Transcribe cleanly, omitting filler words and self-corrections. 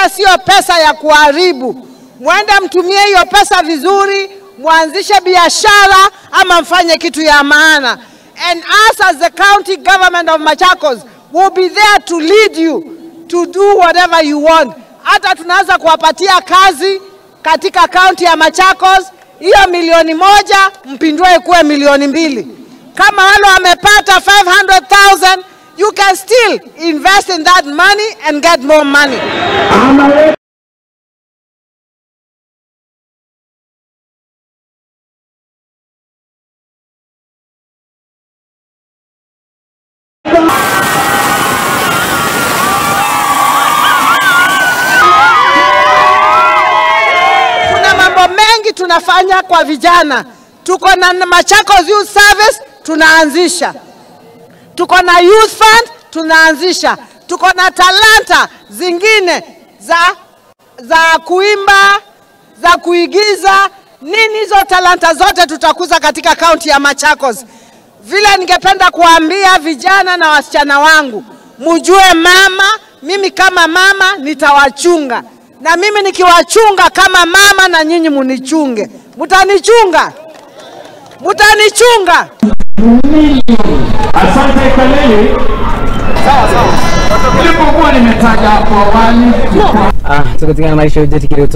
Pesa sio pesa ya kuharibu. Mwende mtumie hiyo pesa vizuri, muanzishe biashara ama mfanye kitu ya maana. And us as the county government of Machakos will be there to lead you to do whatever you want. Hata tunaweza kuwapatia kazi katika county ya Machakos, hiyo milioni 1 mpindue kuwe milioni 2. Kama wale wamepata 500,000, you can still invest in that money and get more money. Kuna mambo mengi tunafanya kwa vijana. Tuko na Machakos Youth Service tunaanzisha. Tuko na Youth Fund tunaanzisha. Tuko na talanta zingine za kuimba, za kuigiza. Nini hizo talanta zote tutakuza katika kaunti ya Machakos. Vile ningependa kuambia vijana na wasichana wangu, mjue mama, mimi kama mama nitawachunga. Na mimi nikiwachunga kama mama na nyinyi munichunge. Mutanichunga? Mutanichunga? Asante Kaleli. Sawa. Nilipokuwa nimetaja hapo awali. Tukatingana maisha yetu tukiro